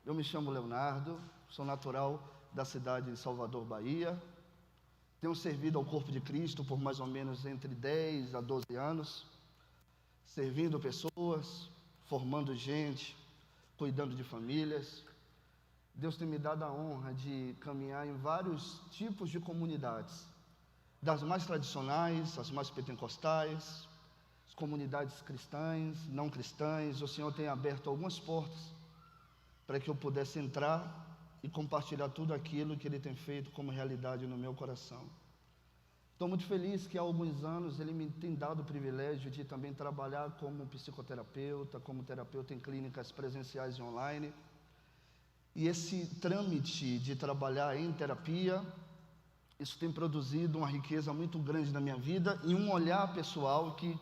Eu me chamo Leonardo, sou natural da cidade de Salvador, Bahia. Tenho servido ao corpo de Cristo por mais ou menos entre 10 a 12 anos, servindo pessoas, formando gente, cuidando de famílias. Deus tem me dado a honra de caminhar em vários tipos de comunidades, das mais tradicionais, as mais pentecostais, as comunidades cristãs, não cristãs. O Senhor tem aberto algumas portas para que eu pudesse entrar e compartilhar tudo aquilo que Ele tem feito como realidade no meu coração. Estou muito feliz que há alguns anos Ele me tem dado o privilégio de também trabalhar como psicoterapeuta, como terapeuta em clínicas presenciais e online. E esse trâmite de trabalhar em terapia, isso tem produzido uma riqueza muito grande na minha vida e um olhar pessoal que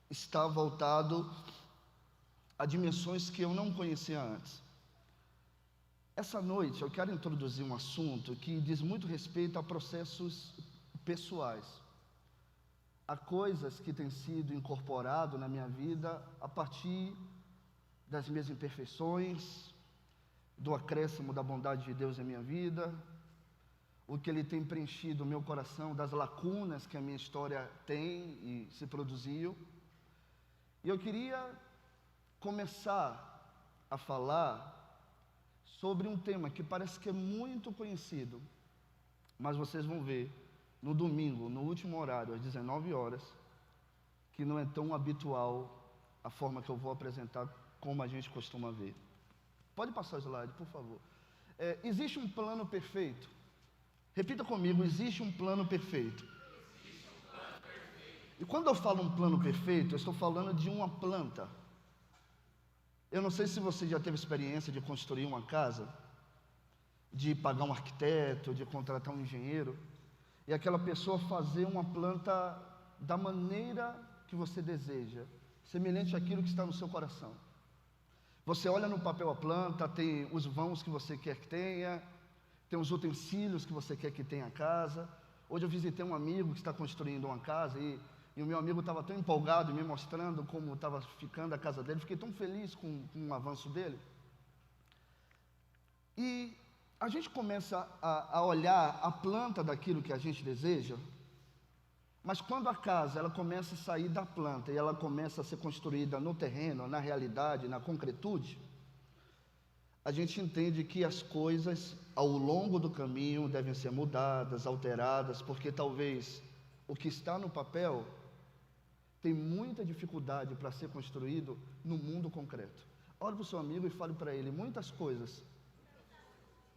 está voltado a dimensões que eu não conhecia antes. Essa noite eu quero introduzir um assunto que diz muito respeito a processos pessoais, a coisas que têm sido incorporado na minha vida a partir das minhas imperfeições, do acréscimo da bondade de Deus em minha vida, o que Ele tem preenchido o meu coração, das lacunas que a minha história tem e se produziu. E eu queria começar a falar sobre um tema que parece que é muito conhecido, mas vocês vão ver no domingo, no último horário, às 19 horas, que não é tão habitual a forma que eu vou apresentar como a gente costuma ver. Pode passar o slide, por favor. Existe um plano perfeito. Repita comigo, existe um plano perfeito. Existe um plano perfeito. E quando eu falo um plano perfeito, eu estou falando de uma planta. Eu não sei se você já teve experiência de construir uma casa, de pagar um arquiteto, de contratar um engenheiro, e aquela pessoa fazer uma planta da maneira que você deseja, semelhante àquilo que está no seu coração. Você olha no papel a planta, tem os vãos que você quer que tenha, tem os utensílios que você quer que tenha a casa. Hoje eu visitei um amigo que está construindo uma casa e o meu amigo estava tão empolgado me mostrando como estava ficando a casa dele. Fiquei tão feliz com o avanço dele. E a gente começa a olhar a planta daquilo que a gente deseja, mas quando a casa ela começa a sair da planta e ela começa a ser construída no terreno, na realidade, na concretude, a gente entende que as coisas ao longo do caminho devem ser mudadas, alteradas, porque talvez o que está no papel tem muita dificuldade para ser construído no mundo concreto. Olhe para o seu amigo e fale para ele: muitas coisas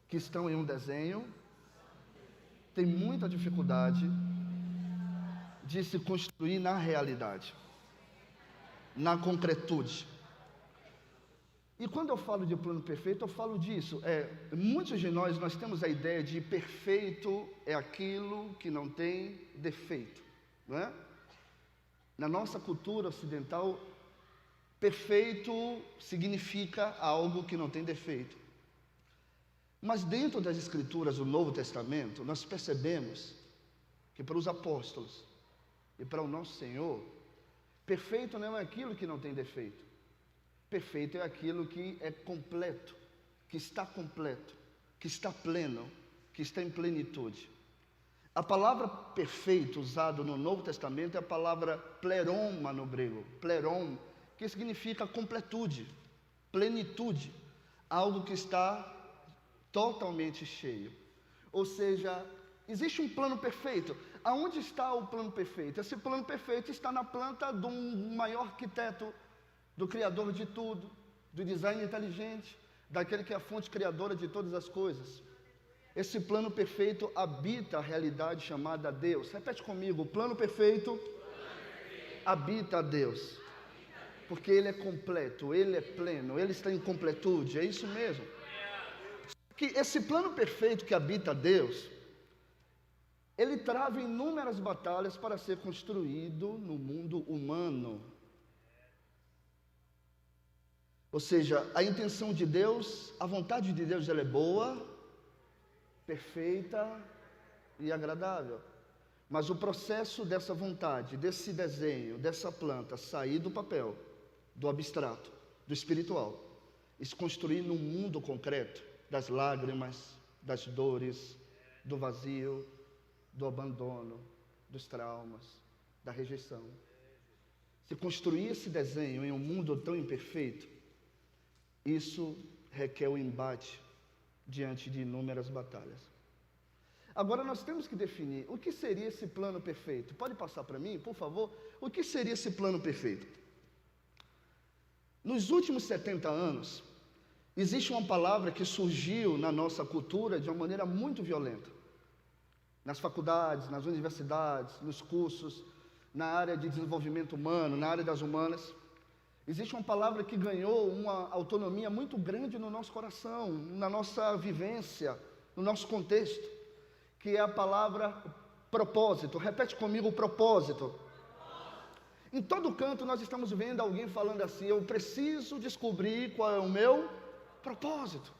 que estão em um desenho tem muita dificuldade de se construir na realidade, na concretude. E quando eu falo de plano perfeito, eu falo disso. Muitos de nós temos a ideia de perfeito é aquilo que não tem defeito, não é? Na nossa cultura ocidental, perfeito significa algo que não tem defeito. Mas dentro das Escrituras do Novo Testamento, nós percebemos que para os apóstolos e para o nosso Senhor, perfeito não é aquilo que não tem defeito. Perfeito é aquilo que é completo, que está pleno, que está em plenitude. A palavra perfeito usada no Novo Testamento é a palavra pleroma no grego, plerom, que significa completude, plenitude, algo que está totalmente cheio. Ou seja, existe um plano perfeito. Aonde está o plano perfeito? Esse plano perfeito está na planta do maior arquiteto, do Criador de tudo, do design inteligente, daquele que é a fonte criadora de todas as coisas. Esse plano perfeito habita a realidade chamada Deus. Repete comigo: o plano perfeito habita a Deus. Porque Ele é completo, Ele é pleno, Ele está em completude, é isso mesmo. Que esse plano perfeito que habita a Deus, Ele trava inúmeras batalhas para ser construído no mundo humano. Ou seja, a intenção de Deus, a vontade de Deus, ela é boa, perfeita e agradável. Mas o processo dessa vontade, desse desenho, dessa planta, sair do papel, do abstrato, do espiritual, e se construir num mundo concreto das lágrimas, das dores, do vazio, do abandono, dos traumas, da rejeição. Se construir esse desenho em um mundo tão imperfeito, isso requer o embate diante de inúmeras batalhas. Agora nós temos que definir o que seria esse plano perfeito. Pode passar para mim, por favor? O que seria esse plano perfeito? Nos últimos 70 anos, existe uma palavra que surgiu na nossa cultura de uma maneira muito violenta. Nas faculdades, nas universidades, nos cursos, na área de desenvolvimento humano, na área das humanas. Existe uma palavra que ganhou uma autonomia muito grande no nosso coração, na nossa vivência, no nosso contexto, que é a palavra propósito. Repete comigo, propósito. Em todo canto nós estamos vendo alguém falando assim: eu preciso descobrir qual é o meu propósito.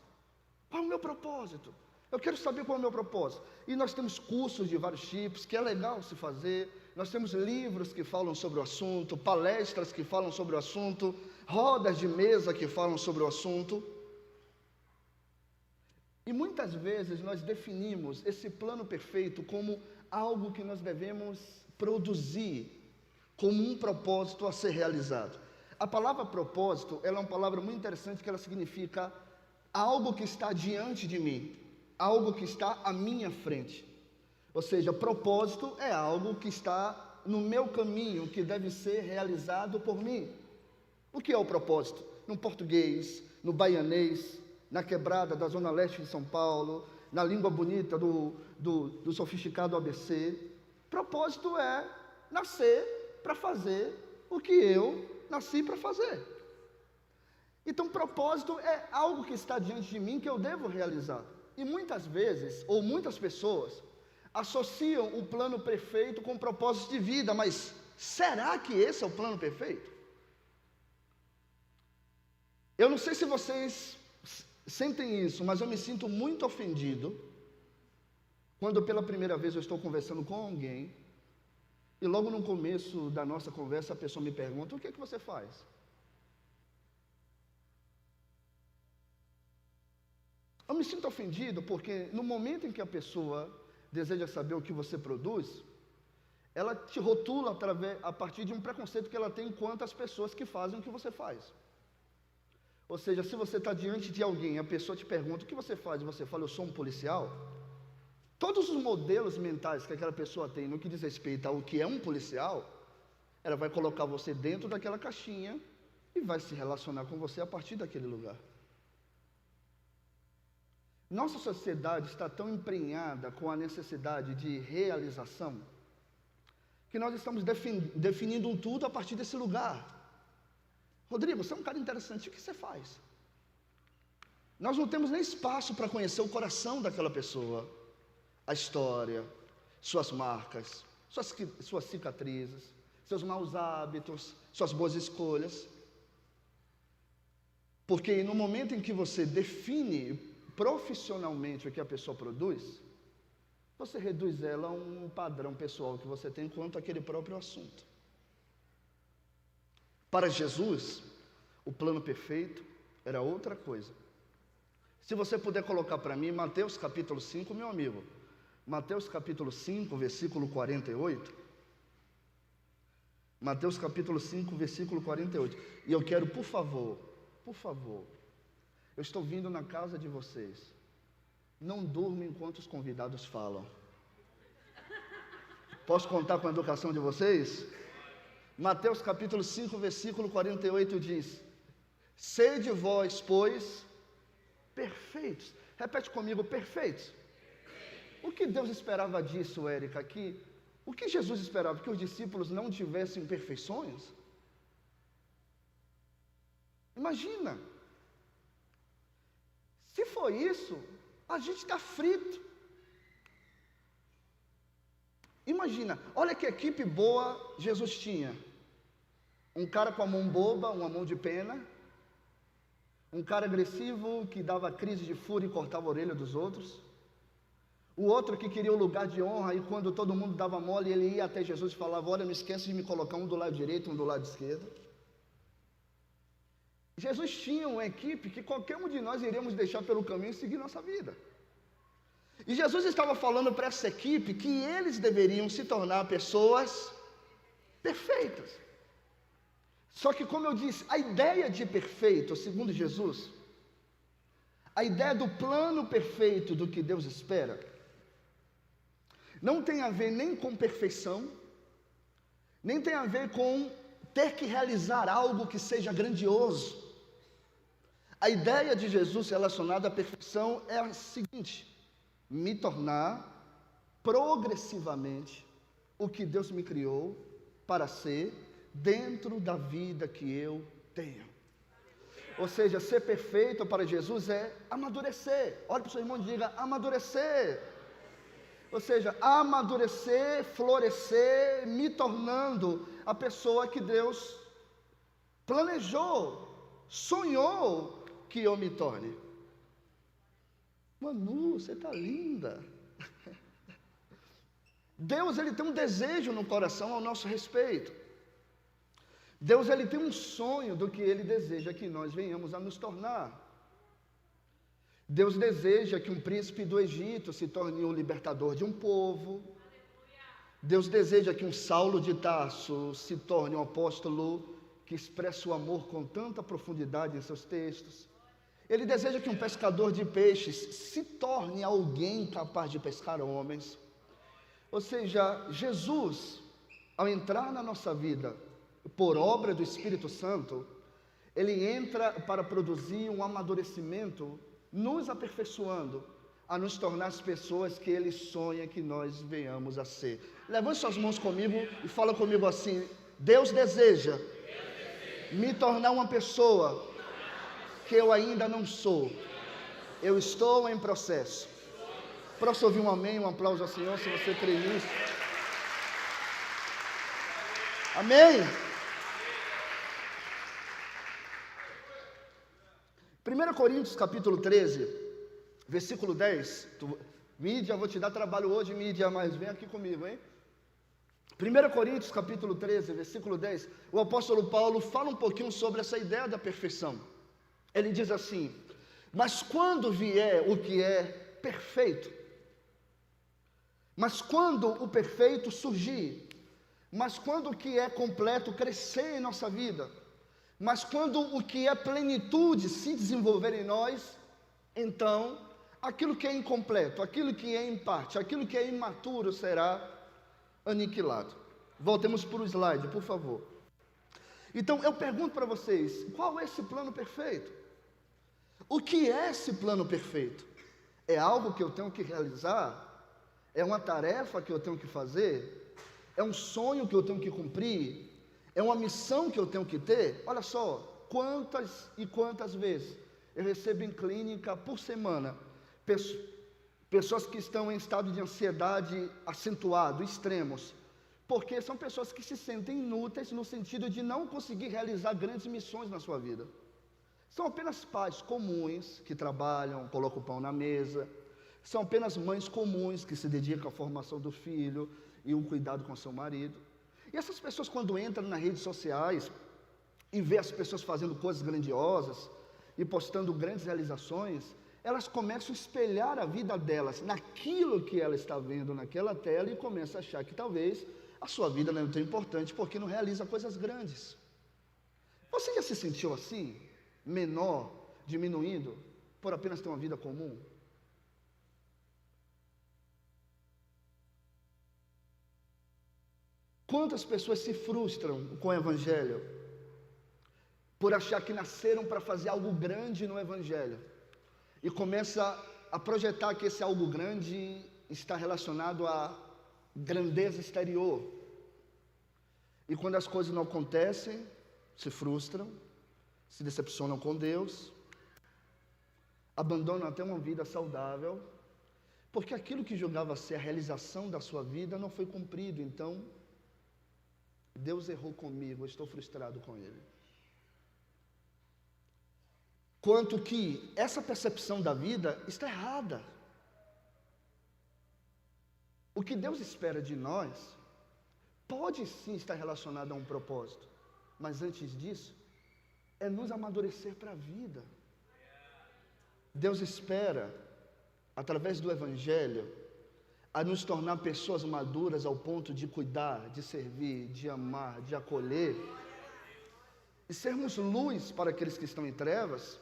Qual é o meu propósito? Eu quero saber qual é o meu propósito. E nós temos cursos de vários tipos, que é legal se fazer. Nós temos livros que falam sobre o assunto, palestras que falam sobre o assunto, rodas de mesa que falam sobre o assunto. E muitas vezes nós definimos esse plano perfeito como algo que nós devemos produzir, como um propósito a ser realizado. A palavra propósito, ela é uma palavra muito interessante, que ela significa algo que está diante de mim, algo que está à minha frente. Ou seja, propósito é algo que está no meu caminho, que deve ser realizado por mim. O que é o propósito? No português, no baianês, na quebrada da Zona Leste de São Paulo, na língua bonita do sofisticado ABC. Propósito é nascer para fazer o que eu nasci para fazer. Então, propósito é algo que está diante de mim que eu devo realizar. E muitas vezes, ou muitas pessoas, associam o plano perfeito com o propósito de vida, mas será que esse é o plano perfeito? Eu não sei se vocês sentem isso, mas eu me sinto muito ofendido quando pela primeira vez eu estou conversando com alguém e logo no começo da nossa conversa a pessoa me pergunta: o que é que você faz? Eu me sinto ofendido porque no momento em que a pessoa deseja saber o que você produz, ela te rotula a partir de um preconceito que ela tem quanto às pessoas que fazem o que você faz. Ou seja, se você está diante de alguém, a pessoa te pergunta: o que você faz? E você fala: eu sou um policial. Todos os modelos mentais que aquela pessoa tem no que diz respeito ao que é um policial, ela vai colocar você dentro daquela caixinha e vai se relacionar com você a partir daquele lugar. Nossa sociedade está tão emprenhada com a necessidade de realização que nós estamos definindo tudo a partir desse lugar. Rodrigo, você é um cara interessante, o que você faz? Nós não temos nem espaço para conhecer o coração daquela pessoa, a história, suas marcas, suas cicatrizes, seus maus hábitos, suas boas escolhas. Porque no momento em que você define profissionalmente o que a pessoa produz, você reduz ela a um padrão pessoal que você tem quanto àquele próprio assunto. Para Jesus, o plano perfeito era outra coisa. Se você puder colocar para mim Mateus capítulo 5, meu amigo, Mateus capítulo 5, versículo 48. Mateus capítulo 5, versículo 48. E eu quero, por favor, eu estou vindo na casa de vocês, não durma enquanto os convidados falam. Posso contar com a educação de vocês? Mateus capítulo 5, versículo 48 diz: sede vós, pois, perfeitos. Repete comigo, perfeitos. O que Deus esperava disso, Érica? O que Jesus esperava? Que os discípulos não tivessem imperfeições? Imagina. Se for isso, a gente está frito. Imagina, olha que equipe boa Jesus tinha. Um cara com a mão boba, uma mão de pena. Um cara agressivo que dava crise de fúria e cortava a orelha dos outros. O outro que queria o lugar de honra e quando todo mundo dava mole, ele ia até Jesus e falava: olha, não esqueça de me colocar um do lado direito, um do lado esquerdo. Jesus tinha uma equipe que qualquer um de nós iríamos deixar pelo caminho e seguir nossa vida. E Jesus estava falando para essa equipe que eles deveriam se tornar pessoas perfeitas. Só que, como eu disse, a ideia de perfeito, segundo Jesus, a ideia do plano perfeito do que Deus espera, não tem a ver nem com perfeição, nem tem a ver com ter que realizar algo que seja grandioso. A ideia de Jesus relacionada à perfeição é a seguinte: me tornar progressivamente o que Deus me criou para ser dentro da vida que eu tenho. Ou seja, ser perfeito para Jesus é amadurecer. Olhe para o seu irmão e diga: amadurecer. Ou seja, amadurecer, florescer, me tornando a pessoa que Deus planejou, sonhou que eu me torne. Manu, você está linda. Deus, ele tem um desejo no coração ao nosso respeito. Deus, ele tem um sonho do que ele deseja que nós venhamos a nos tornar. Deus deseja que um príncipe do Egito se torne o libertador de um povo. Deus deseja que um Saulo de Tarso se torne um apóstolo que expressa o amor com tanta profundidade em seus textos. Ele deseja que um pescador de peixes se torne alguém capaz de pescar homens. Ou seja, Jesus, ao entrar na nossa vida, por obra do Espírito Santo, ele entra para produzir um amadurecimento, nos aperfeiçoando, a nos tornar as pessoas que ele sonha que nós venhamos a ser. Levante suas mãos comigo e fala comigo assim: Deus deseja me tornar uma pessoa que eu ainda não sou. Eu estou em processo. Posso ouvir um amém, um aplauso ao Senhor, se você crê nisso? Amém? 1 Coríntios capítulo 13, versículo 10. Mídia, vou te dar trabalho hoje, mídia, mas vem aqui comigo, hein? 1 Coríntios capítulo 13, versículo 10. O apóstolo Paulo fala um pouquinho sobre essa ideia da perfeição. Ele diz assim: mas quando vier o que é perfeito, mas quando o perfeito surgir, mas quando o que é completo crescer em nossa vida, mas quando o que é plenitude se desenvolver em nós, então aquilo que é incompleto, aquilo que é em parte, aquilo que é imaturo será aniquilado. Voltemos para o slide, por favor. Então eu pergunto para vocês: qual é esse plano perfeito? O que é esse plano perfeito? É algo que eu tenho que realizar? É uma tarefa que eu tenho que fazer? É um sonho que eu tenho que cumprir? É uma missão que eu tenho que ter? Olha só, quantas e quantas vezes eu recebo em clínica por semana pessoas que estão em estado de ansiedade acentuado, extremos, porque são pessoas que se sentem inúteis no sentido de não conseguir realizar grandes missões na sua vida. São apenas pais comuns que trabalham, colocam o pão na mesa. São apenas mães comuns que se dedicam à formação do filho e o cuidado com seu marido. E essas pessoas, quando entram nas redes sociais e vê as pessoas fazendo coisas grandiosas e postando grandes realizações, elas começam a espelhar a vida delas naquilo que ela está vendo naquela tela e começam a achar que talvez a sua vida não é tão importante porque não realiza coisas grandes. Você já se sentiu assim? Menor, diminuindo, por apenas ter uma vida comum? Quantas pessoas se frustram com o Evangelho por achar que nasceram para fazer algo grande no Evangelho e começa a projetar que esse algo grande está relacionado à grandeza exterior, e quando as coisas não acontecem, se frustram, se decepcionam com Deus, abandonam até uma vida saudável, porque aquilo que julgava ser a realização da sua vida não foi cumprido. Então, Deus errou comigo, eu estou frustrado com Ele. Quanto que essa percepção da vida está errada. O que Deus espera de nós pode sim estar relacionado a um propósito, mas antes disso, é nos amadurecer para a vida. Deus espera, através do Evangelho, a nos tornar pessoas maduras ao ponto de cuidar, de servir, de amar, de acolher, e sermos luz para aqueles que estão em trevas,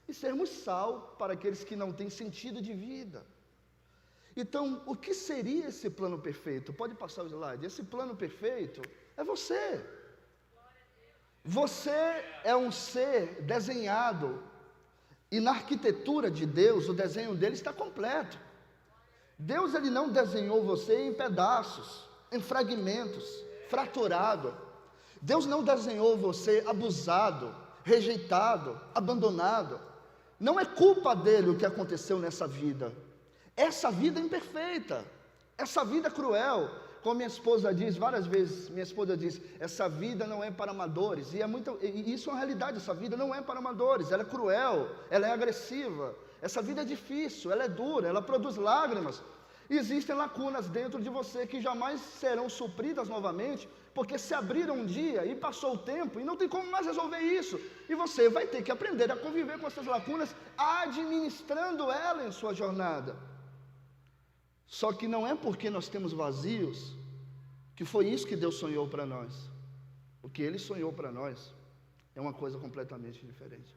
e sermos sal para aqueles que não têm sentido de vida. Então, o que seria esse plano perfeito? Pode passar o slide. Esse plano perfeito é você. Você é um ser desenhado, e na arquitetura de Deus, o desenho dele está completo. Deus, ele não desenhou você em pedaços, em fragmentos, fraturado. Deus não desenhou você abusado, rejeitado, abandonado. Não é culpa dele o que aconteceu nessa vida. Essa vida é imperfeita, essa vida é cruel. Como minha esposa diz várias vezes, minha esposa diz, essa vida não é para amadores. E isso é uma realidade, essa vida não é para amadores. Ela é cruel, ela é agressiva. Essa vida é difícil, ela é dura, ela produz lágrimas. Existem lacunas dentro de você que jamais serão supridas novamente, porque se abriram um dia e passou o tempo e não tem como mais resolver isso. E você vai ter que aprender a conviver com essas lacunas, administrando ela em sua jornada. Só que não é porque nós temos vazios que foi isso que Deus sonhou para nós. O que Ele sonhou para nós é uma coisa completamente diferente.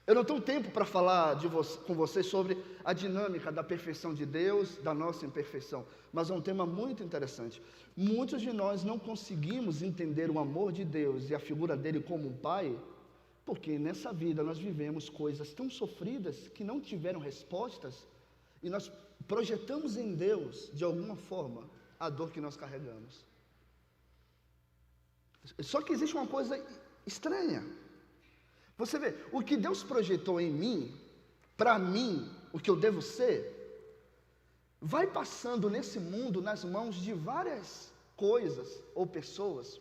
Eu não tenho tempo para falar com vocês sobre a dinâmica da perfeição de Deus, da nossa imperfeição, mas é um tema muito interessante. Muitos de nós não conseguimos entender o amor de Deus e a figura dele como um pai, porque nessa vida nós vivemos coisas tão sofridas que não tiveram respostas, e nós projetamos em Deus, de alguma forma, a dor que nós carregamos. Só que existe uma coisa estranha. Você vê, o que Deus projetou em mim, para mim, o que eu devo ser, vai passando nesse mundo nas mãos de várias coisas ou pessoas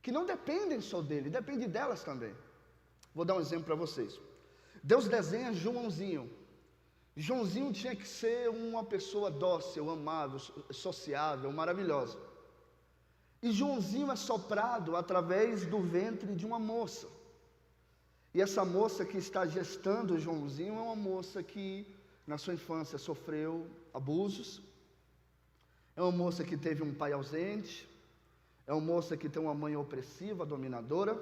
que não dependem só dele, dependem delas também. Vou dar um exemplo para vocês. Deus desenha Joãozinho. Joãozinho tinha que ser uma pessoa dócil, amável, sociável, maravilhosa. E Joãozinho é soprado através do ventre de uma moça. E essa moça que está gestando Joãozinho é uma moça que na sua infância sofreu abusos, é uma moça que teve um pai ausente, é uma moça que tem uma mãe opressiva, dominadora,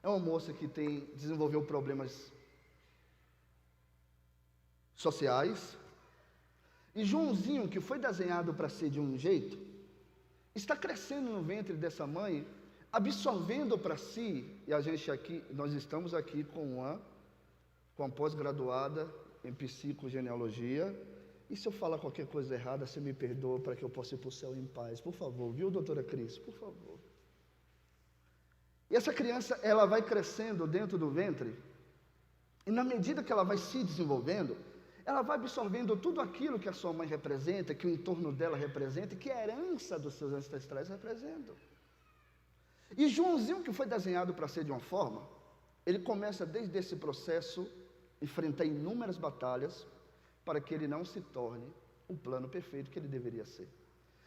é uma moça que desenvolveu problemas sociais. E Joãozinho, que foi desenhado para ser de um jeito, está crescendo no ventre dessa mãe, absorvendo para si, e nós estamos aqui com a pós-graduada em psicogenealogia, e se eu falar qualquer coisa errada, você me perdoa para que eu possa ir para o céu em paz, por favor, viu, doutora Cris, por favor. E essa criança, ela vai crescendo dentro do ventre, e na medida que ela vai se desenvolvendo, ela vai absorvendo tudo aquilo que a sua mãe representa, que o entorno dela representa, que a herança dos seus ancestrais representa. E Joãozinho, que foi desenhado para ser de uma forma, ele começa desde esse processo, enfrentar inúmeras batalhas, para que ele não se torne o plano perfeito que ele deveria ser.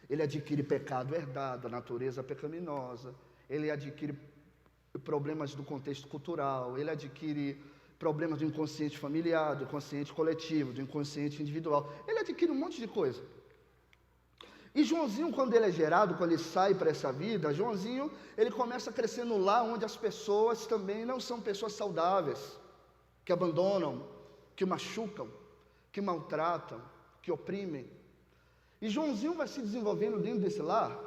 Ele adquire pecado herdado, a natureza pecaminosa, ele adquire problemas do contexto cultural, ele adquire problemas do inconsciente familiar, do inconsciente coletivo, do inconsciente individual, ele adquire um monte de coisa. E Joãozinho, quando ele é gerado, quando ele sai para essa vida, Joãozinho, ele começa a crescer no lar onde as pessoas também não são pessoas saudáveis, que abandonam, que machucam, que maltratam, que oprimem. E Joãozinho vai se desenvolvendo dentro desse lar,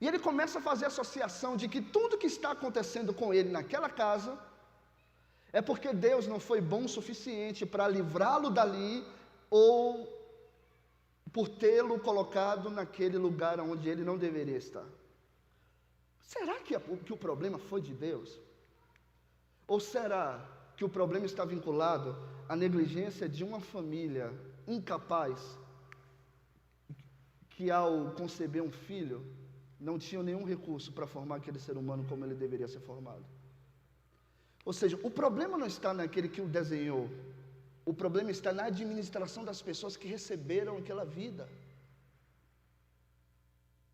e ele começa a fazer a associação de que tudo que está acontecendo com ele naquela casa, é porque Deus não foi bom o suficiente para livrá-lo dali, ou por tê-lo colocado naquele lugar onde ele não deveria estar. Será que o problema foi de Deus? Ou será que o problema está vinculado à negligência de uma família incapaz, que ao conceber um filho, não tinha nenhum recurso para formar aquele ser humano como ele deveria ser formado? Ou seja, o problema não está naquele que o desenhou, o problema está na administração das pessoas que receberam aquela vida.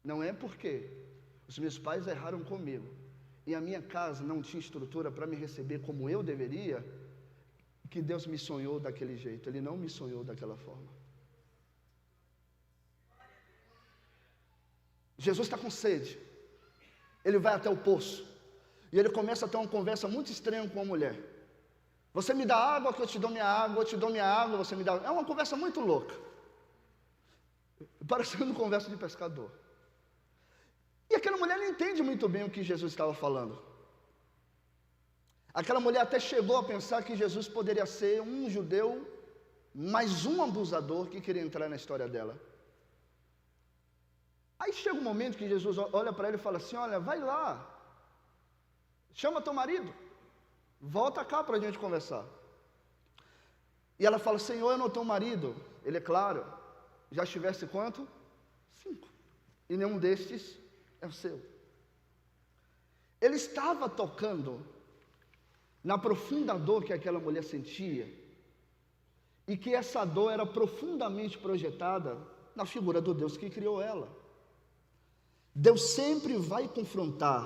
Não é porque os meus pais erraram comigo, e a minha casa não tinha estrutura para me receber como eu deveria, que Deus me sonhou daquele jeito. Ele não me sonhou daquela forma. Jesus está com sede. Ele vai até o poço. E ele começa a ter uma conversa muito estranha com a mulher. Você me dá água, que eu te dou minha água, eu te dou minha água, você me dá... É uma conversa muito louca. Parecendo conversa de pescador. E aquela mulher não entende muito bem o que Jesus estava falando. Aquela mulher até chegou a pensar que Jesus poderia ser um judeu, mais um abusador que queria entrar na história dela. Aí chega um momento que Jesus olha para ela e fala assim: olha, vai lá, chama teu marido, volta cá para a gente conversar. E ela fala: Senhor, eu não tenho marido. Ele, é claro, já estivesse quanto? 5. E nenhum destes é o seu. Ele estava tocando na profunda dor que aquela mulher sentia, e que essa dor era profundamente projetada na figura do Deus que criou ela. Deus sempre vai confrontar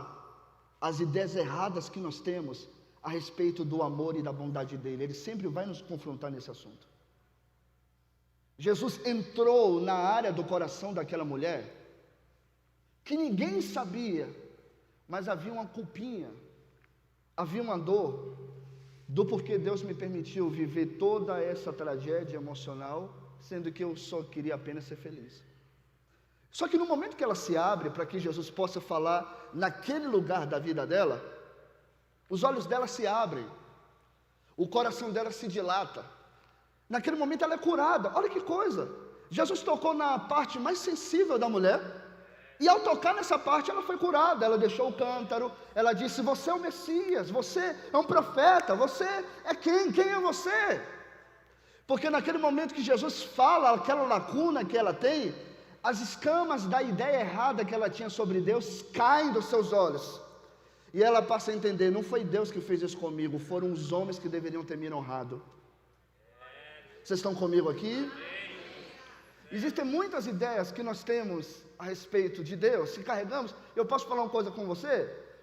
as ideias erradas que nós temos a respeito do amor e da bondade dele. Ele sempre vai nos confrontar nesse assunto. Jesus entrou na área do coração daquela mulher, que ninguém sabia, mas havia uma culpinha, havia uma dor, do porquê Deus me permitiu viver toda essa tragédia emocional, sendo que eu só queria apenas ser feliz. Só que no momento que ela se abre para que Jesus possa falar naquele lugar da vida dela, os olhos dela se abrem, o coração dela se dilata. Naquele momento ela é curada. Olha que coisa! Jesus tocou na parte mais sensível da mulher, e ao tocar nessa parte ela foi curada. Ela deixou o cântaro, ela disse: você é o Messias, você é um profeta, você é quem? Quem é você? Porque naquele momento que Jesus fala aquela lacuna que ela tem, as escamas da ideia errada que ela tinha sobre Deus caem dos seus olhos, e ela passa a entender: não foi Deus que fez isso comigo, foram os homens que deveriam ter me honrado. Vocês estão comigo aqui? Existem muitas ideias que nós temos a respeito de Deus, que carregamos. Eu posso falar uma coisa com você?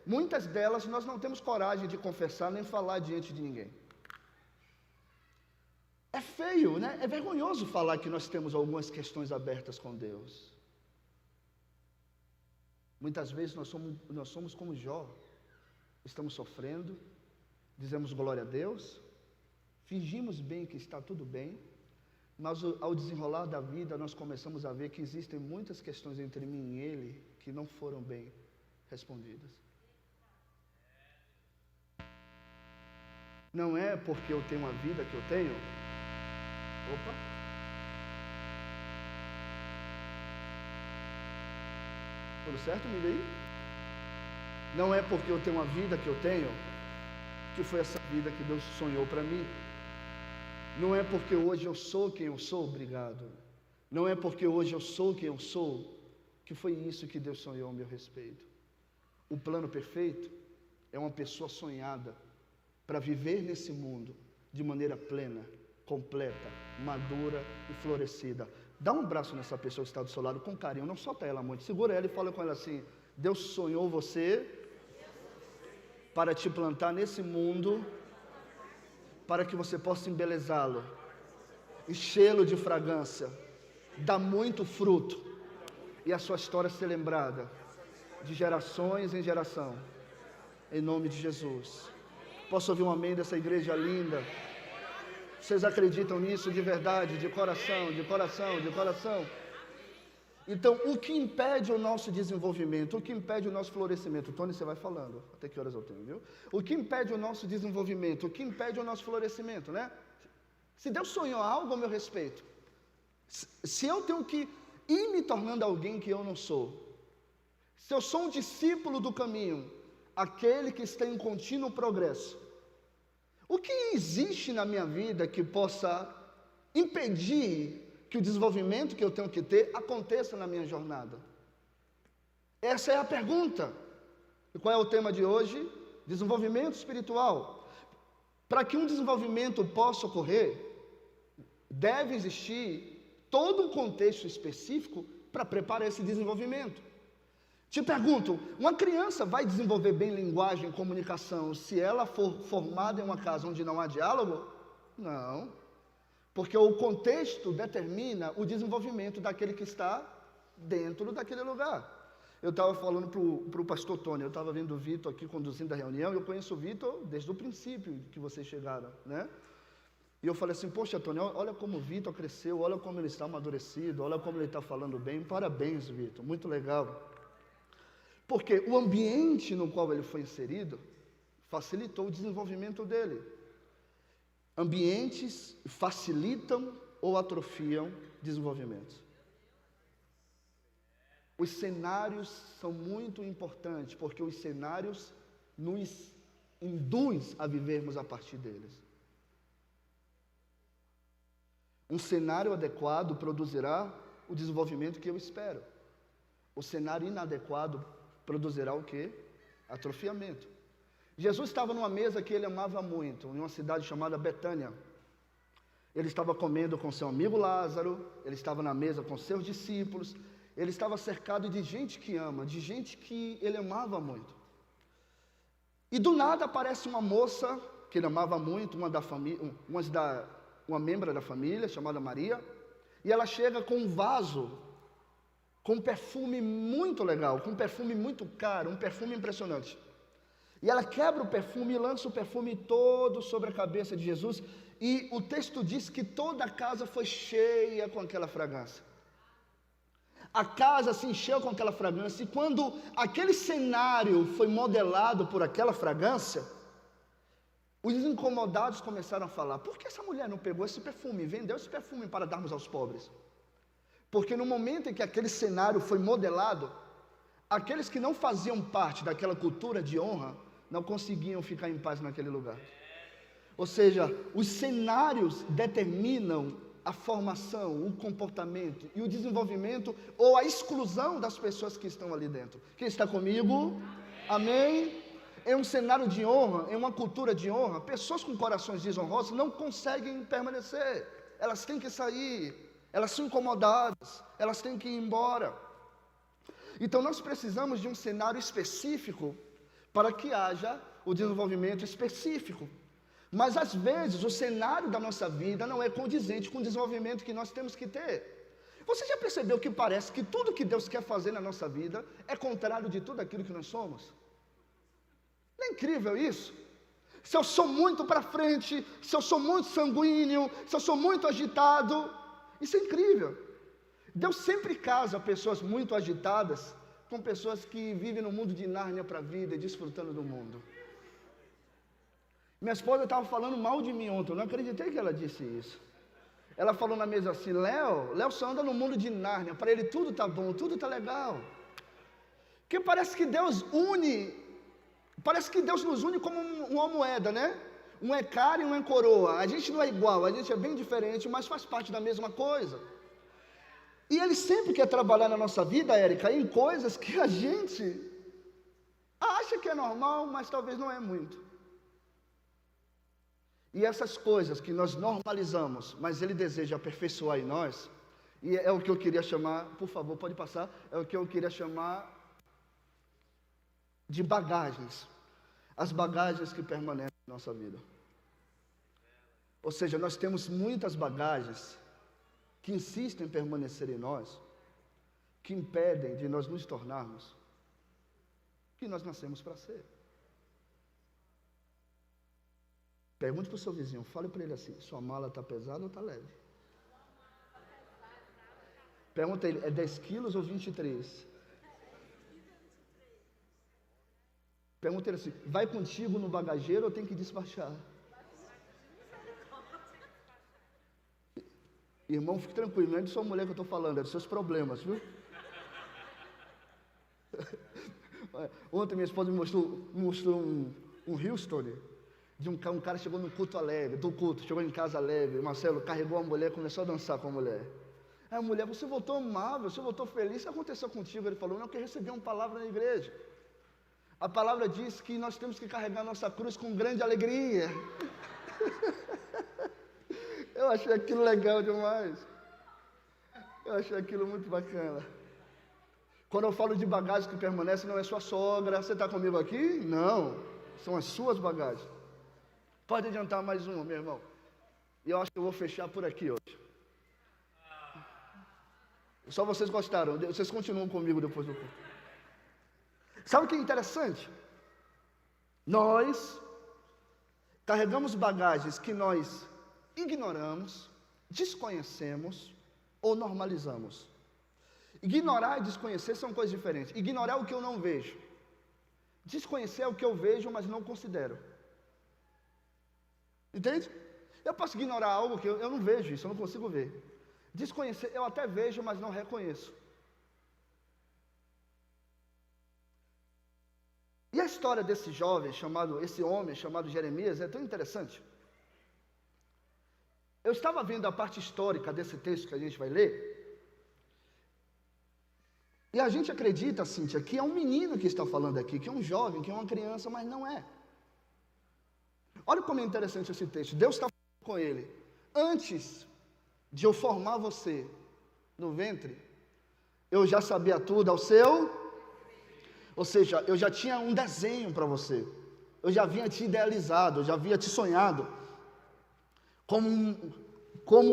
Muitas delas nós não temos coragem de confessar nem falar diante de ninguém. É feio, né? É vergonhoso falar que nós temos algumas questões abertas com Deus. Muitas vezes nós somos como Jó. Estamos sofrendo, dizemos glória a Deus, fingimos bem que está tudo bem, mas ao desenrolar da vida nós começamos a ver que existem muitas questões entre mim e Ele que não foram bem respondidas. Não é porque eu tenho a vida que eu tenho. Opa! Tudo certo, me aí? Não é porque eu tenho a vida que eu tenho que foi essa vida que Deus sonhou para mim. Não é porque hoje eu sou quem eu sou, obrigado. Não é porque hoje eu sou quem eu sou que foi isso que Deus sonhou a meu respeito. O plano perfeito é uma pessoa sonhada para viver nesse mundo de maneira plena, completa, madura e florescida. Dá um abraço nessa pessoa que está do seu lado com carinho, não solta ela muito, segura ela e fala com ela assim: Deus sonhou você para te plantar nesse mundo, para que você possa embelezá-lo, enchê-lo de fragrância, dar muito fruto, e a sua história ser lembrada de gerações em geração, em nome de Jesus. Posso ouvir um amém dessa igreja linda? Vocês acreditam nisso de verdade, de coração, de coração, de coração? Então, o que impede o nosso desenvolvimento, o que impede o nosso florescimento? Tony, você vai falando, até que horas eu tenho, viu? O que impede o nosso desenvolvimento, o que impede o nosso florescimento, né? Se Deus sonhou algo a meu respeito, se eu tenho que ir me tornando alguém que eu não sou, se eu sou um discípulo do caminho, aquele que está em contínuo progresso, o que existe na minha vida que possa impedir que o desenvolvimento que eu tenho que ter aconteça na minha jornada? Essa é a pergunta. E qual é o tema de hoje? Desenvolvimento espiritual. Para que um desenvolvimento possa ocorrer, deve existir todo um contexto específico para preparar esse desenvolvimento. Te pergunto, uma criança vai desenvolver bem linguagem e comunicação se ela for formada em uma casa onde não há diálogo? Não, porque o contexto determina o desenvolvimento daquele que está dentro daquele lugar. Eu estava falando para o pastor Tony, eu estava vendo o Vitor aqui conduzindo a reunião, eu conheço o Vitor desde o princípio que vocês chegaram, né? E eu falei assim, poxa Tony, olha como o Vitor cresceu, olha como ele está amadurecido, olha como ele está falando bem, parabéns Vitor, muito legal. Porque o ambiente no qual ele foi inserido facilitou o desenvolvimento dele. Ambientes facilitam ou atrofiam desenvolvimento. Os cenários são muito importantes, porque os cenários nos induzem a vivermos a partir deles. Um cenário adequado produzirá o desenvolvimento que eu espero. O cenário inadequado produzirá o quê? Atrofiamento. Jesus estava numa mesa que ele amava muito, em uma cidade chamada Betânia. Ele estava comendo com seu amigo Lázaro, ele estava na mesa com seus discípulos, ele estava cercado de gente que ama, de gente que ele amava muito. E do nada aparece uma moça que ele amava muito, uma membro da família, chamada Maria, e ela chega com um vaso com um perfume muito legal, com um perfume muito caro, um perfume impressionante. E ela quebra o perfume e lança o perfume todo sobre a cabeça de Jesus, e o texto diz que toda a casa foi cheia com aquela fragrância. A casa se encheu com aquela fragrância, e quando aquele cenário foi modelado por aquela fragrância, os incomodados começaram a falar, por que essa mulher não pegou esse perfume e vendeu esse perfume para darmos aos pobres? Porque no momento em que aquele cenário foi modelado, aqueles que não faziam parte daquela cultura de honra, não conseguiam ficar em paz naquele lugar. Ou seja, os cenários determinam a formação, o comportamento e o desenvolvimento ou a exclusão das pessoas que estão ali dentro. Quem está comigo? Amém? Em um cenário de honra, em uma cultura de honra, pessoas com corações desonrosos não conseguem permanecer. Elas têm que sair. Elas são incomodadas, elas têm que ir embora. Então nós precisamos de um cenário específico para que haja o desenvolvimento específico. Mas às vezes o cenário da nossa vida não é condizente com o desenvolvimento que nós temos que ter. Você já percebeu que parece que tudo que Deus quer fazer na nossa vida é contrário de tudo aquilo que nós somos? Não é incrível isso? Se eu sou muito para frente, se eu sou muito sanguíneo, se eu sou muito agitado, isso é incrível. Deus sempre casa pessoas muito agitadas com pessoas que vivem no mundo de Nárnia para a vida e desfrutando do mundo. Minha esposa estava falando mal de mim ontem, eu não acreditei que ela disse isso. Ela falou na mesa assim, Léo só anda no mundo de Nárnia, para ele tudo está bom, tudo está legal. Porque parece que Deus nos une como uma moeda, né? Um é cara e um é coroa. A gente não é igual, a gente é bem diferente, mas faz parte da mesma coisa. E Ele sempre quer trabalhar na nossa vida, Érica, em coisas que a gente acha que é normal, mas talvez não é muito. E essas coisas que nós normalizamos, mas Ele deseja aperfeiçoar em nós, e é o que eu queria chamar, por favor, pode passar, é o que eu queria chamar de bagagens. As bagagens que permanecem na nossa vida. Ou seja, nós temos muitas bagagens que insistem em permanecer em nós, que impedem de nós nos tornarmos o que nós nascemos para ser. Pergunte para o seu vizinho, fale para ele assim, sua mala está pesada ou está leve? Pergunta a ele, é 10 quilos ou 23? Pergunta ele assim, vai contigo no bagageiro ou tem que despachar? Irmão, fique tranquilo, não é de sua mulher que eu estou falando, é dos seus problemas, viu? Ontem minha esposa me mostrou um Houston, de um cara chegou no culto alegre, chegou em casa alegre, Marcelo carregou a mulher, começou a dançar com a mulher. Aí a mulher, você voltou amável, você voltou feliz, o que aconteceu contigo? Ele falou, não, que recebi uma palavra na igreja. A palavra diz que nós temos que carregar nossa cruz com grande alegria. Eu achei aquilo legal demais. Eu achei aquilo muito bacana. Quando eu falo de bagagem que permanece, não é sua sogra. Você está comigo aqui? Não. São as suas bagagens. Pode adiantar mais uma, meu irmão. E eu acho que eu vou fechar por aqui hoje. Só vocês gostaram. Vocês continuam comigo depois do culto. Sabe o que é interessante? Nós carregamos bagagens que nós ignoramos, desconhecemos ou normalizamos. Ignorar e desconhecer são coisas diferentes. Ignorar é o que eu não vejo. Desconhecer é o que eu vejo, mas não considero. Entende? Eu posso ignorar algo que eu não vejo isso, eu não consigo ver. Desconhecer, eu até vejo, mas não reconheço. E a história desse jovem, esse homem chamado Jeremias, é tão interessante. Eu estava vendo a parte histórica desse texto que a gente vai ler. E a gente acredita, Cíntia, que é um menino que está falando aqui, que é um jovem, que é uma criança, mas não é. Olha como é interessante esse texto. Deus está falando com ele. Antes de eu formar você no ventre, eu já sabia tudo ao seu. Ou seja, eu já tinha um desenho para você. Eu já havia te idealizado, eu já havia te sonhado. Como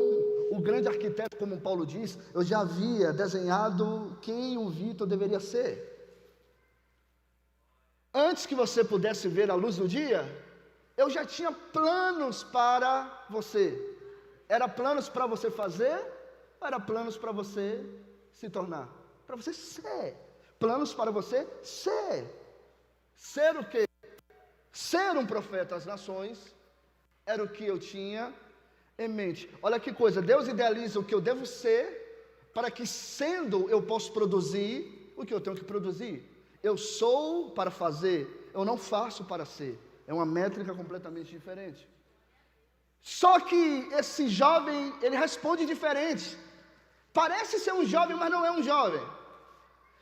o grande arquiteto, como Paulo diz, eu já havia desenhado quem o Vitor deveria ser. Antes que você pudesse ver a luz do dia, eu já tinha planos para você. Era planos para você fazer, ou era planos para você se tornar? Para você ser. Planos para você ser. Ser o quê? Ser um profeta às nações era o que eu tinha em mente. Olha que coisa, Deus idealiza o que eu devo ser, para que sendo eu posso produzir o que eu tenho que produzir. Eu sou para fazer, eu não faço para ser. É uma métrica completamente diferente. Só que esse jovem, ele responde diferente. Parece ser um jovem, mas não é um jovem.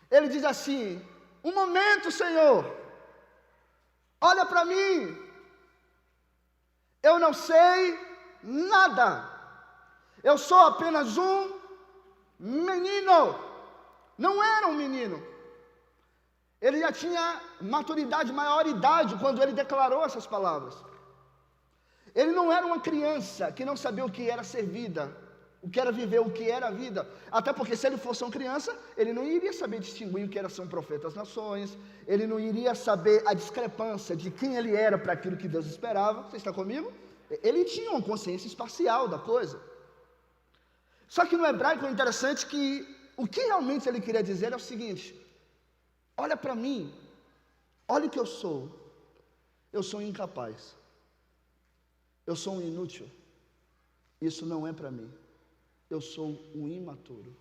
Ele diz assim: um momento, Senhor, olha para mim, eu não sei nada, eu sou apenas um menino. Não era um menino, ele já tinha maturidade, maioridade quando ele declarou essas palavras. Ele não era uma criança que não sabia o que era ser vida, o que era viver, o que era a vida. Até porque se ele fosse uma criança, ele não iria saber distinguir o que era ser um profeta às nações, ele não iria saber a discrepância de quem ele era para aquilo que Deus esperava. Você está comigo? Ele tinha uma consciência espacial da coisa. Só que no hebraico é interessante que o que realmente ele queria dizer é o seguinte: olha para mim, olha o que eu sou incapaz, eu sou um inútil, isso não é para mim, eu sou um imaturo,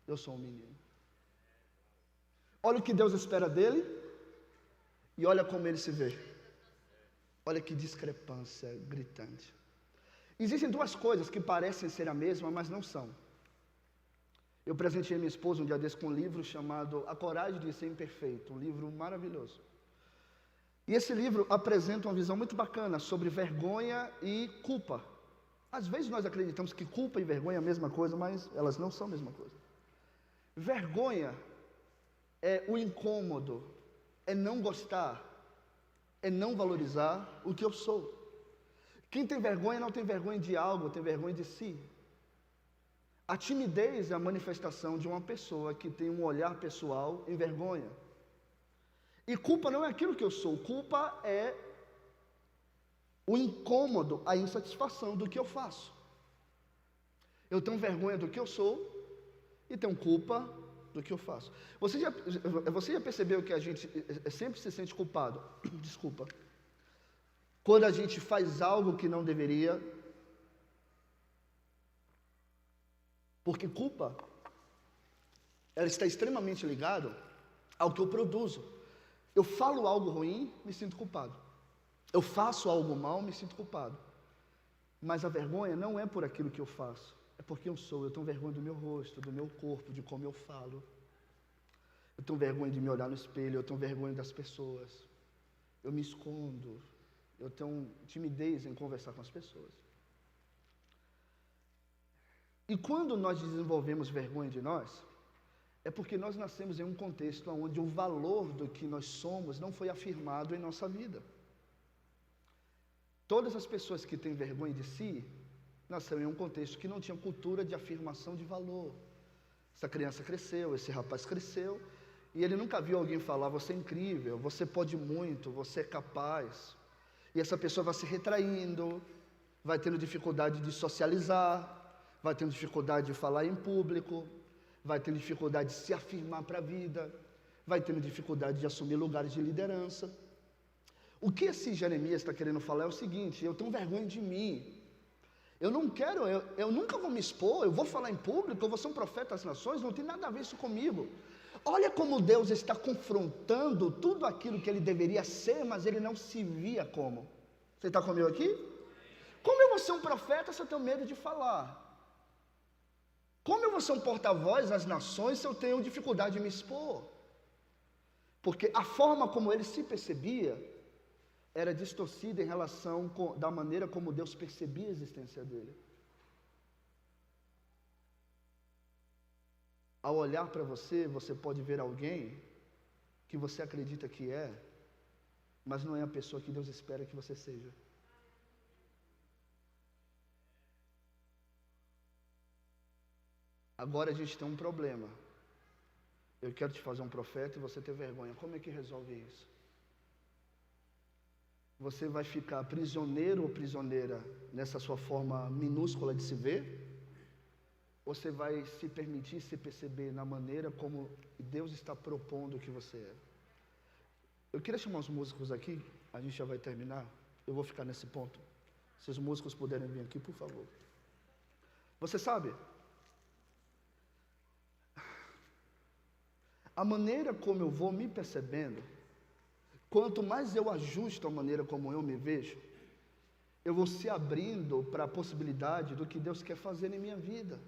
eu sou um menino. Olha o que Deus espera dele e olha como ele se vê. Olha que discrepância gritante. Existem duas coisas que parecem ser a mesma, mas não são. Eu presenteei minha esposa um dia desse com um livro chamado A Coragem de Ser Imperfeito, um livro maravilhoso. E esse livro apresenta uma visão muito bacana sobre vergonha e culpa. Às vezes nós acreditamos que culpa e vergonha é a mesma coisa, mas elas não são a mesma coisa. Vergonha é o incômodo, é não gostar, é não valorizar o que eu sou. Quem tem vergonha não tem vergonha de algo, tem vergonha de si. A timidez é a manifestação de uma pessoa que tem um olhar pessoal em vergonha. E culpa não é aquilo que eu sou, culpa é o incômodo, a insatisfação do que eu faço. Eu tenho vergonha do que eu sou e tenho culpa do que eu faço. Você já percebeu que a gente sempre se sente culpado? Desculpa. Quando a gente faz algo que não deveria. Porque culpa, ela está extremamente ligada ao que eu produzo. Eu falo algo ruim, me sinto culpado. Eu faço algo mal, me sinto culpado. Mas a vergonha não é por aquilo que eu faço, é porque eu sou. Eu tenho vergonha do meu rosto, do meu corpo, de como eu falo. Eu tenho vergonha de me olhar no espelho, eu tenho vergonha das pessoas. Eu me escondo, eu tenho timidez em conversar com as pessoas. E quando nós desenvolvemos vergonha de nós, é porque nós nascemos em um contexto onde o valor do que nós somos não foi afirmado em nossa vida. Todas as pessoas que têm vergonha de si, nasceram em um contexto que não tinha cultura de afirmação de valor. Essa criança cresceu, esse rapaz cresceu, e ele nunca viu alguém falar: você é incrível, você pode muito, você é capaz. E essa pessoa vai se retraindo, vai tendo dificuldade de socializar, vai tendo dificuldade de falar em público, vai tendo dificuldade de se afirmar para a vida, vai tendo dificuldade de assumir lugares de liderança. O que esse Jeremias está querendo falar é o seguinte: eu tenho vergonha de mim, eu não quero, eu nunca vou me expor, eu vou falar em público, eu vou ser um profeta das nações, não tem nada a ver isso comigo. Olha como Deus está confrontando tudo aquilo que ele deveria ser, mas ele não se via como. Você está comigo aqui? Como eu vou ser um profeta se eu tenho medo de falar? Como eu vou ser um porta-voz das nações se eu tenho dificuldade de me expor? Porque a forma como ele se percebia era distorcida em relação da maneira como Deus percebia a existência dele. Ao olhar para você, você pode ver alguém que você acredita que é, mas não é a pessoa que Deus espera que você seja. Agora a gente tem um problema. Eu quero te fazer um profeta e você ter vergonha. Como é que resolve isso? Você vai ficar prisioneiro ou prisioneira nessa sua forma minúscula de se ver? Ou você vai se permitir se perceber na maneira como Deus está propondo que você é? Eu queria chamar os músicos aqui, a gente já vai terminar. Eu vou ficar nesse ponto. Se os músicos puderem vir aqui, por favor. Você sabe, a maneira como eu vou me percebendo, quanto mais eu ajusto a maneira como eu me vejo, eu vou se abrindo para a possibilidade do que Deus quer fazer em minha vida.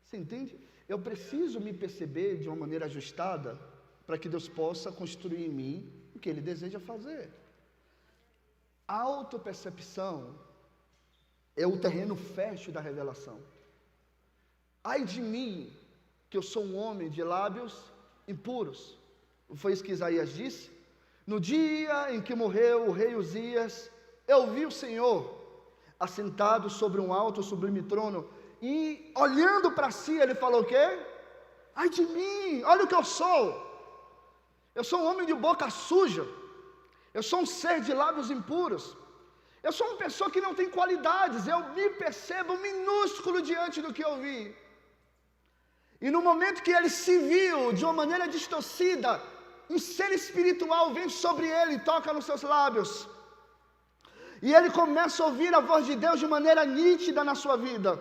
Você entende? Eu preciso me perceber de uma maneira ajustada para que Deus possa construir em mim o que Ele deseja fazer. A autopercepção é o terreno fértil da revelação. Ai de mim, que eu sou um homem de lábios impuros. Foi isso que Isaías disse. No dia em que morreu o rei Uzias, eu vi o Senhor assentado sobre um alto, sublime trono, e olhando para si, ele falou o quê? Ai de mim, olha o que eu sou. Eu sou um homem de boca suja. Eu sou um ser de lábios impuros. Eu sou uma pessoa que não tem qualidades. Eu me percebo minúsculo diante do que eu vi. E no momento que ele se viu de uma maneira distorcida, um ser espiritual vem sobre ele e toca nos seus lábios. E ele começa a ouvir a voz de Deus de maneira nítida na sua vida.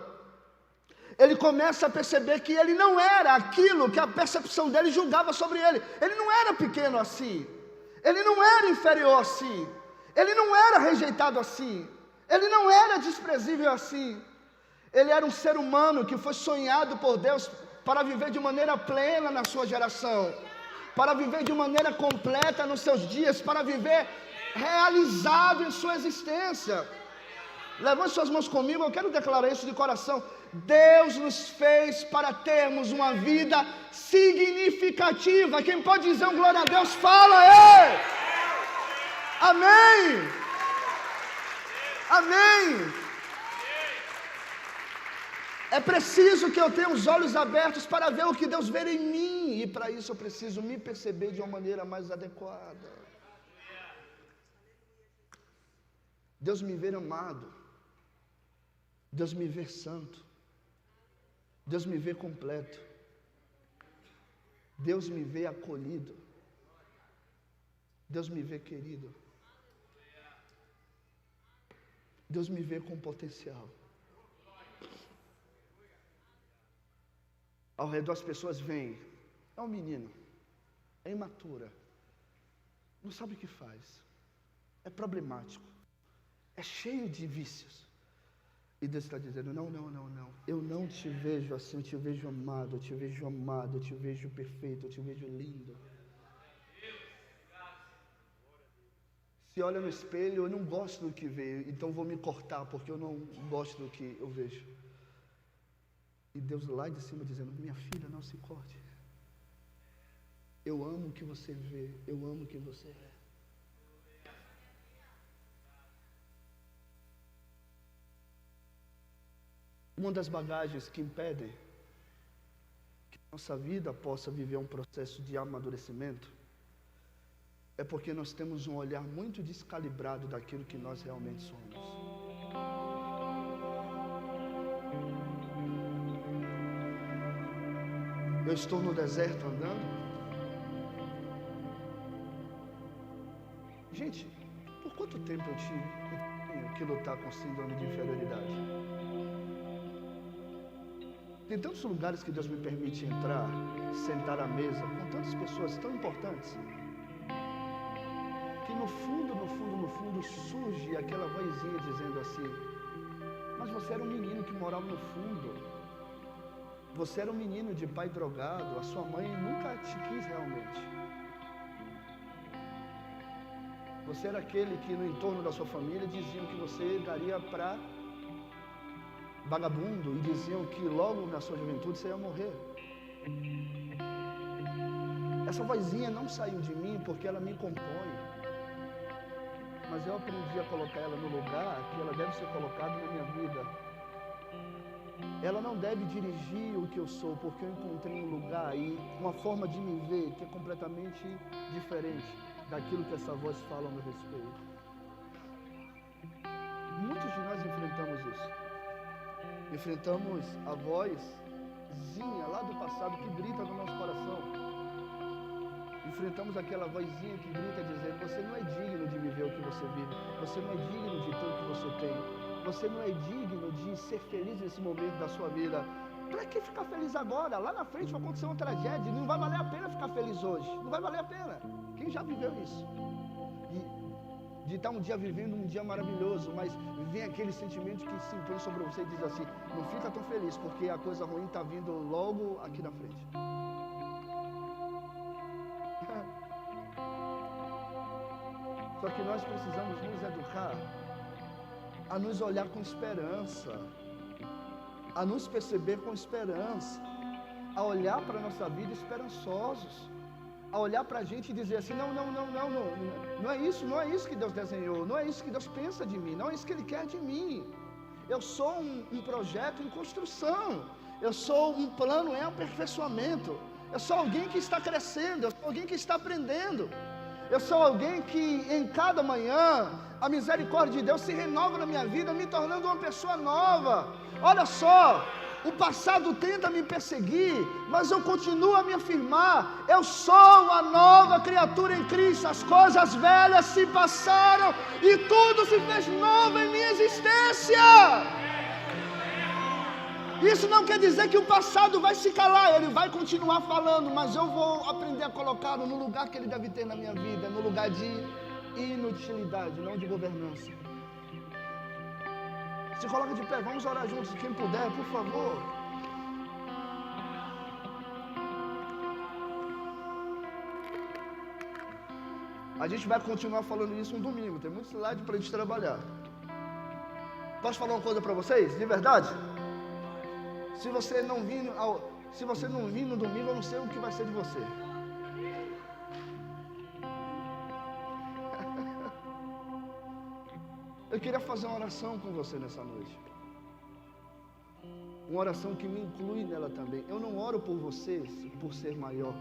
Ele começa a perceber que ele não era aquilo que a percepção dele julgava sobre ele. Ele não era pequeno assim. Ele não era inferior assim. Ele não era rejeitado assim. Ele não era desprezível assim. Ele era um ser humano que foi sonhado por Deus para viver de maneira plena na sua geração, para viver de maneira completa nos seus dias, para viver realizado em sua existência. Levante suas mãos comigo, eu quero declarar isso de coração. Deus nos fez para termos uma vida significativa. Quem pode dizer um glória a Deus, fala, ei! Amém! Amém! É preciso que eu tenha os olhos abertos para ver o que Deus vê em mim. E para isso eu preciso me perceber de uma maneira mais adequada. Deus me vê amado. Deus me vê santo. Deus me vê completo. Deus me vê acolhido. Deus me vê querido. Deus me vê com potencial. Ao redor as pessoas veem, é um menino, é imatura, não sabe o que faz, é problemático, é cheio de vícios. E Deus está dizendo, não, eu não te vejo assim, eu te vejo amado, eu te vejo perfeito, eu te vejo lindo. Se olha no espelho, eu não gosto do que vejo, então vou me cortar, porque eu não gosto do que eu vejo. E Deus lá de cima dizendo, minha filha, não se corte. Eu amo o que você vê, eu amo o que você é. Uma das bagagens que impedem que nossa vida possa viver um processo de amadurecimento é porque nós temos um olhar muito descalibrado daquilo que nós realmente somos. Eu estou no deserto andando. Gente, por quanto tempo eu tenho que lutar com síndrome de inferioridade? Tem tantos lugares que Deus me permite entrar, sentar à mesa, com tantas pessoas tão importantes, que no fundo, surge aquela vozinha dizendo assim: mas você era um menino que morava no fundo, você era um menino de pai drogado, a sua mãe nunca te quis realmente. Você era aquele que no entorno da sua família diziam que você daria para vagabundo e diziam que logo na sua juventude você ia morrer. Essa vozinha não saiu de mim porque ela me compõe, mas eu aprendi a colocar ela no lugar que ela deve ser colocada na minha vida. Ela não deve dirigir o que eu sou, porque eu encontrei um lugar e uma forma de me ver que é completamente diferente daquilo que essa voz fala a meu respeito. Muitos de nós enfrentamos isso. Enfrentamos a vozinha lá do passado que grita no nosso coração. Enfrentamos aquela vozinha que grita dizendo: você não é digno de viver o que você vive, você não é digno de ter o que você tem, você não é digno de ser feliz nesse momento da sua vida. Para que ficar feliz agora? Lá na frente vai acontecer uma tragédia, não vai valer a pena ficar feliz hoje, não vai valer a pena. Quem já viveu isso? De estar um dia vivendo um dia maravilhoso, mas vem aquele sentimento que se impõe sobre você e diz assim: não fica tão feliz, porque a coisa ruim está vindo logo aqui na frente. Só que nós precisamos nos educar a nos olhar com esperança, a nos perceber com esperança, a olhar para a nossa vida esperançosos, a olhar para a gente e dizer assim: não é isso que Deus desenhou, não é isso que Deus pensa de mim, não é isso que Ele quer de mim. Eu sou um projeto em construção, eu sou um plano em aperfeiçoamento, eu sou alguém que está crescendo, eu sou alguém que está aprendendo, eu sou alguém que em cada manhã a misericórdia de Deus se renova na minha vida, me tornando uma pessoa nova. Olha só, o passado tenta me perseguir, mas eu continuo a me afirmar: eu sou a nova criatura em Cristo, as coisas velhas se passaram e tudo se fez novo em minha existência. Isso não quer dizer que o passado vai se calar, ele vai continuar falando, mas eu vou aprender a colocá-lo no lugar que ele deve ter na minha vida, no lugar de inutilidade, não de governança. Se coloca de pé, vamos orar juntos, quem puder, por favor. A gente vai continuar falando isso um domingo, tem muito slide para a gente trabalhar. Posso falar uma coisa para vocês, de verdade? Se você não vir no domingo, eu não sei o que vai ser de você. Eu queria fazer uma oração com você nessa noite. Uma oração que me inclui nela também. Eu não oro por vocês por ser maior.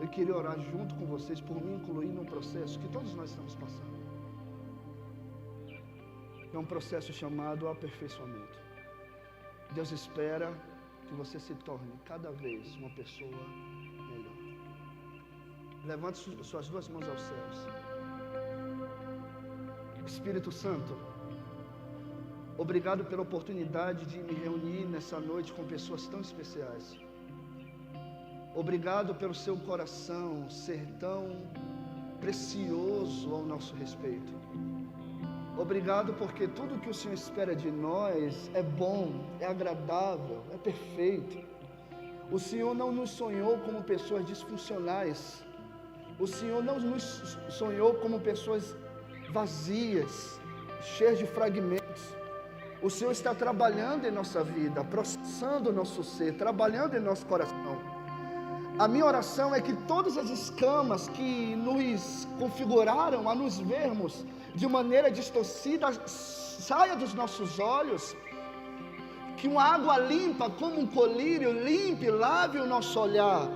Eu queria orar junto com vocês por me incluir num processo que todos nós estamos passando. É um processo chamado aperfeiçoamento. Deus espera que você se torne cada vez uma pessoa melhor. Levante suas duas mãos aos céus. Espírito Santo, obrigado pela oportunidade de me reunir nessa noite com pessoas tão especiais. Obrigado pelo seu coração ser tão precioso ao nosso respeito. Obrigado porque tudo que o Senhor espera de nós é bom, é agradável, é perfeito. O Senhor não nos sonhou como pessoas disfuncionais. O Senhor não nos sonhou como pessoas vazias, cheias de fragmentos. O Senhor está trabalhando em nossa vida, processando o nosso ser, trabalhando em nosso coração. A minha oração é que todas as escamas que nos configuraram a nos vermos de maneira distorcida saia dos nossos olhos, que uma água limpa como um colírio limpe, lave o nosso olhar,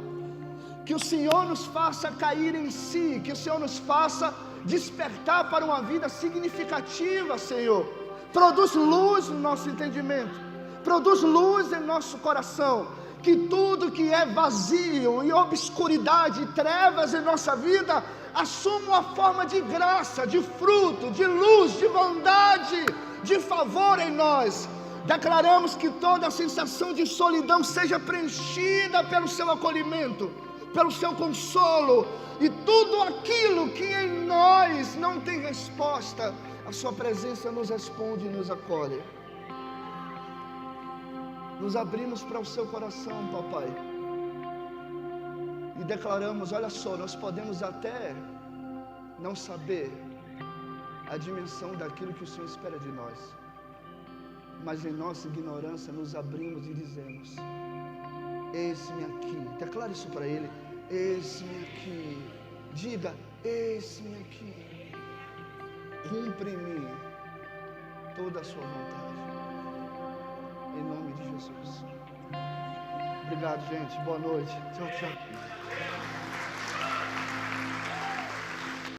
que o Senhor nos faça cair em si, que o Senhor nos faça despertar para uma vida significativa, Senhor. Produz luz no nosso entendimento, produz luz em nosso coração, que tudo que é vazio e obscuridade e trevas em nossa vida assuma uma forma de graça, de fruto, de luz, de bondade, de favor em nós. Declaramos que toda a sensação de solidão seja preenchida pelo seu acolhimento, pelo seu consolo, e tudo aquilo que em nós não tem resposta, a sua presença nos responde e nos acolhe. Nos abrimos para o seu coração, papai, e declaramos: olha só, nós podemos até não saber a dimensão daquilo que o Senhor espera de nós, mas em nossa ignorância nos abrimos e dizemos: eis-me aqui. Declare isso para Ele: eis-me aqui. Diga: eis-me aqui. Cumpre em mim toda a sua vontade, em nome de Jesus. Obrigado, gente. Boa noite. Tchau, tchau.